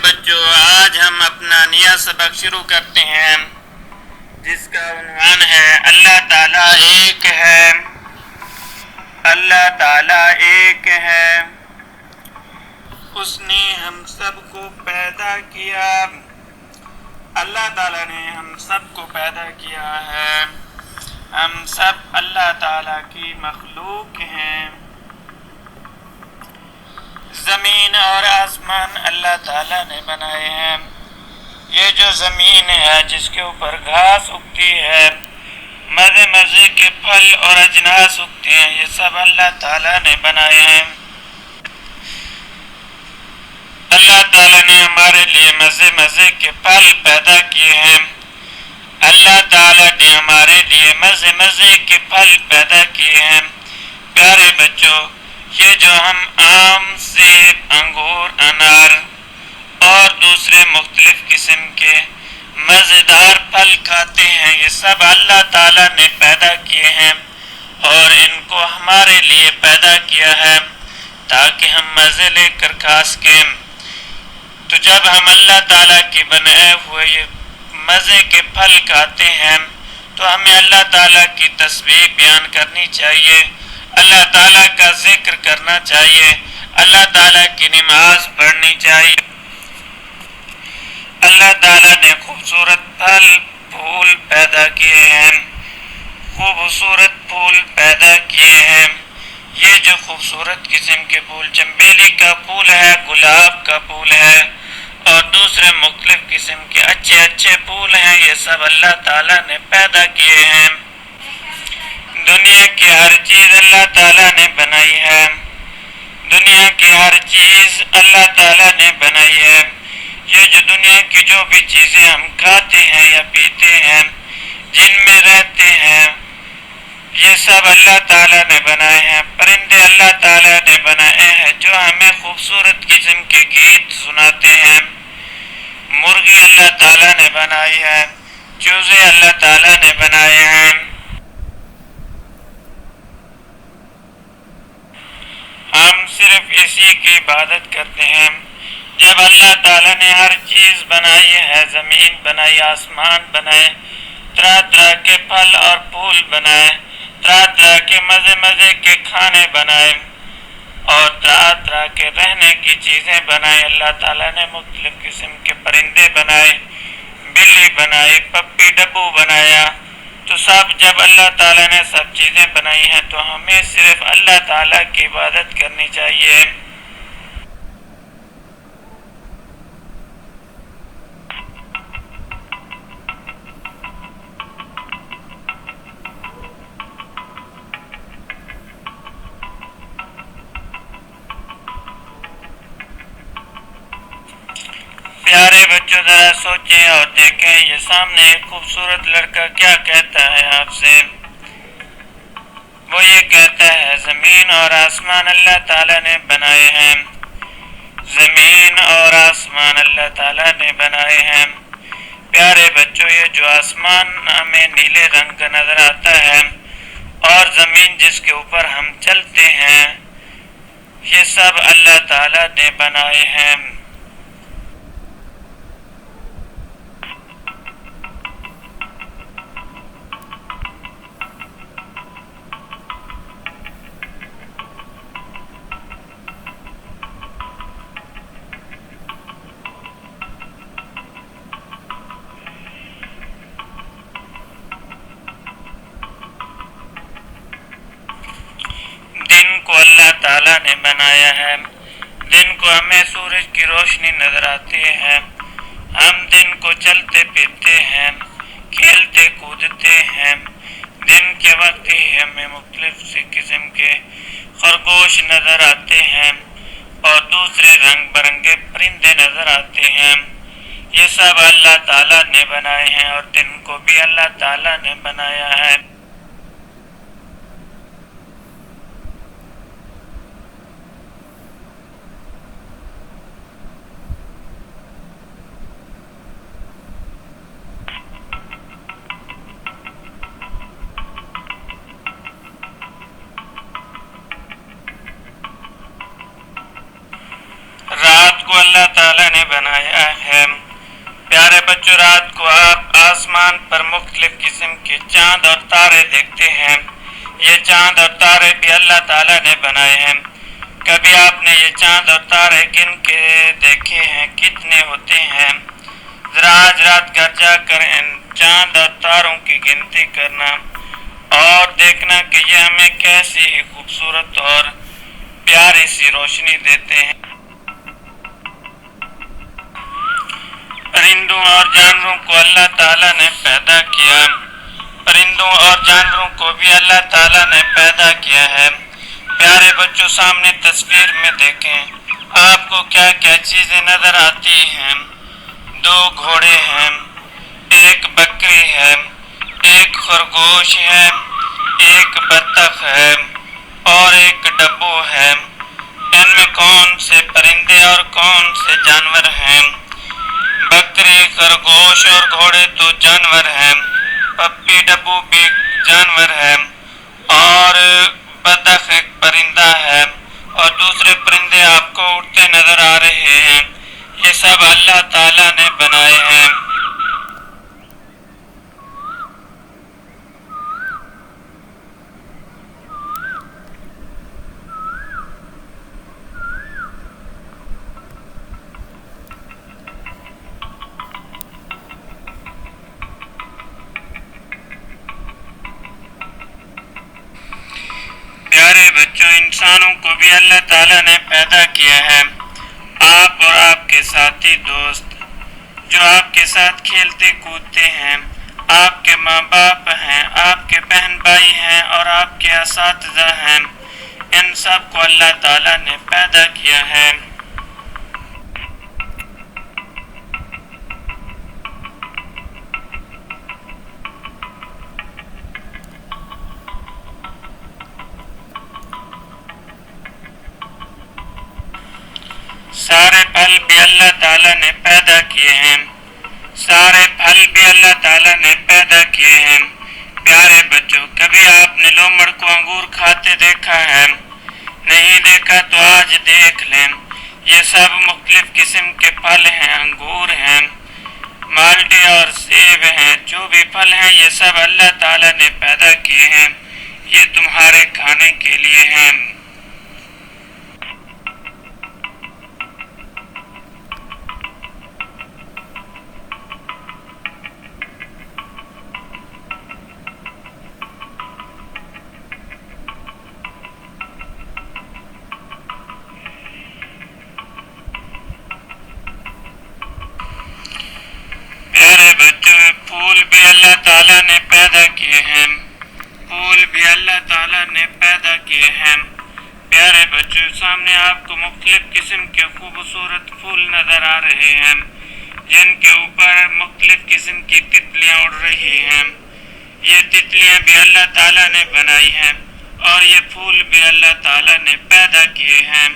بچوں، آج ہم اپنا نیا سبق شروع کرتے ہیں جس کا عنوان ہے اللہ تعالیٰ ایک ہے۔ اللہ تعالیٰ ایک ہے، اس نے ہم سب کو پیدا کیا۔ اللہ تعالیٰ نے ہم سب کو پیدا کیا ہے۔ ہم سب اللہ تعالیٰ کی مخلوق ہیں۔ زمین اور آسمان اللہ تعالیٰ نے بنائے ہیں۔ یہ جو زمین ہے جس کے اوپر گھاس اگتی ہے، مزے مزے کے پھل اور اجناس اگتے ہیں، یہ سب اللہ تعالیٰ نے بنائے ہیں۔ اللہ تعالیٰ نے ہمارے لیے مزے مزے کے پھل پیدا کیے ہیں۔ اللہ تعالیٰ نے ہمارے لیے مزے مزے کے پھل پیدا کیے ہیں۔ پیارے بچوں، یہ جو ہم آم، سیب، انگور، انار اور دوسرے مختلف قسم کے مزیدار پھل کھاتے ہیں، یہ سب اللہ تعالیٰ نے پیدا کیے ہیں اور ان کو ہمارے لیے پیدا کیا ہے تاکہ ہم مزے لے کر کھا سکیں۔ تو جب ہم اللہ تعالیٰ کے بنائے ہوئے یہ مزے کے پھل کھاتے ہیں تو ہمیں اللہ تعالیٰ کی تسبیح بیان کرنی چاہیے، اللہ تعالیٰ کا ذکر کرنا چاہیے، اللہ تعالیٰ کی نماز پڑھنی چاہیے۔ اللہ تعالیٰ نے خوبصورت پھل پھول پیدا کیے ہیں، خوبصورت پھول پیدا کیے ہیں۔ یہ جو خوبصورت قسم کے پھول، چنبیلی کا پھول ہے، گلاب کا پھول ہے اور دوسرے مختلف قسم کے اچھے اچھے پھول ہیں، یہ سب اللہ تعالیٰ نے پیدا کیے ہیں۔ دنیا کی ہر چیز اللہ تعالیٰ نے بنائی ہے۔ دنیا کی ہر چیز اللہ تعالیٰ نے بنائی ہے۔ یہ جو دنیا کی جو بھی چیزیں ہم کھاتے ہیں یا پیتے ہیں، جن میں رہتے ہیں، یہ سب اللہ تعالیٰ نے بنائے ہیں۔ پرندے اللہ تعالیٰ نے بنائے ہیں جو ہمیں خوبصورت قسم کے گیت سناتے ہیں۔ مرغی اللہ تعالیٰ نے بنائی ہے، چوزے اللہ تعالیٰ نے بنائے ہیں۔ ہم صرف اسی کی عبادت کرتے ہیں۔ جب اللہ تعالیٰ نے ہر چیز بنائی ہے، زمین بنائی، آسمان بنائے، طرح طرح کے پھل اور پھول بنائے، طرح طرح کے مزے مزے کے کھانے بنائے اور طرح طرح کے رہنے کی چیزیں بنائے، اللہ تعالیٰ نے مختلف قسم کے پرندے بنائے، بلی بنائی، پپی ڈبو بنایا۔ تو سب جب اللہ تعالیٰ نے سب چیزیں بنائی ہیں تو ہمیں صرف اللہ تعالیٰ کی عبادت کرنی چاہیے۔ پیارے بچوں، ذرا سوچیں اور دیکھیں، یہ سامنے ایک خوبصورت لڑکا کیا کہتا ہے آپ سے؟ وہ یہ کہتا ہے زمین اور آسمان اللہ تعالیٰ نے بنائے ہیں۔ زمین اور آسمان اللہ تعالیٰ نے بنائے ہیں۔ پیارے بچوں، یہ جو آسمان ہمیں نیلے رنگ کا نظر آتا ہے اور زمین جس کے اوپر ہم چلتے ہیں، یہ سب اللہ تعالیٰ نے بنائے ہیں۔ دن کو اللہ تعالیٰ نے بنایا ہے۔ دن کو ہمیں سورج کی روشنی نظر آتی ہے۔ ہم دن کو چلتے پھرتے ہیں، کھیلتے کودتے ہیں۔ دن کے وقت ہی ہمیں مختلف سی قسم کے خرگوش نظر آتے ہیں اور دوسرے رنگ برنگے پرندے نظر آتے ہیں۔ یہ سب اللہ تعالیٰ نے بنائے ہیں اور دن کو بھی اللہ تعالیٰ نے بنایا ہے۔ رات کو کو اللہ تعالیٰ نے بنایا ہے۔ پیارے بچوں، رات کو آپ آسمان پر مختلف قسم کے چاند اور تارے دیکھتے ہیں۔ یہ چاند اور تارے بھی اللہ تعالیٰ نے بنائے ہیں۔ کبھی آپ نے یہ چاند اور تارے گن کے دیکھے ہیں کتنے ہوتے ہیں؟ ذرا آج رات گھر جا کر ان چاند اور تاروں کی گنتی کرنا اور دیکھنا کہ یہ ہمیں کیسی ہی خوبصورت اور پیاری سی روشنی دیتے ہیں۔ پرندوں اور جانوروں کو اللہ تعالیٰ نے پیدا کیا۔ پرندوں اور جانوروں کو بھی اللہ تعالیٰ نے پیدا کیا ہے۔ پیارے بچوں، سامنے تصویر میں دیکھیں، آپ کو کیا کیا چیزیں نظر آتی ہیں؟ 2 گھوڑے ہیں، 1 بکری ہے، 1 خرگوش ہے، 1 بطخ ہے اور 1 ڈبو ہے۔ ان میں کون سے پرندے اور کون سے جانور ہیں؟ بکری، خرگوش اور گھوڑے تو جانور ہیں، پپی ڈبو بھی جانور ہے اور بطخ ایک پرندہ ہے اور دوسرے پرندے آپ کو اڑتے نظر آ رہے ہیں۔ یہ سب اللہ تعالیٰ نے بنائے ہیں۔ پیارے بچوں، انسانوں کو بھی اللہ تعالیٰ نے پیدا کیا ہے۔ آپ اور آپ کے ساتھی دوست جو آپ کے ساتھ کھیلتے کودتے ہیں، آپ کے ماں باپ ہیں، آپ کے بہن بھائی ہیں اور آپ کے اساتذہ ہیں، ان سب کو اللہ تعالیٰ نے پیدا کیا ہے۔ سارے پھل بھی اللہ تعالیٰ نے پیدا کیے ہیں۔ سارے پھل بھی اللہ تعالیٰ نے پیدا کیے ہیں۔ پیارے بچوں، کبھی آپ نے لومڑ کو انگور کھاتے دیکھا ہے؟ نہیں دیکھا تو آج دیکھ لیں۔ یہ سب مختلف قسم کے پھل ہیں، انگور ہیں، مالٹے اور سیب ہیں۔ جو بھی پھل ہیں یہ سب اللہ تعالیٰ نے پیدا کیے ہیں۔ یہ تمہارے کھانے کے لیے ہیں۔ پیارے بچوں، پھول بھی اللہ تعالیٰ نے پیدا کیے ہیں۔ پھول بھی اللہ تعالیٰ نے پیدا کیے ہیں۔ پیارے بچوں، سامنے آپ کو مختلف قسم کے خوبصورت پھول نظر آ رہے ہیں جن کے اوپر مختلف قسم کی تتلیاں اڑ رہی ہیں۔ یہ تتلیاں بھی اللہ تعالیٰ نے بنائی ہیں اور یہ پھول بھی اللہ تعالیٰ نے پیدا کیے ہیں۔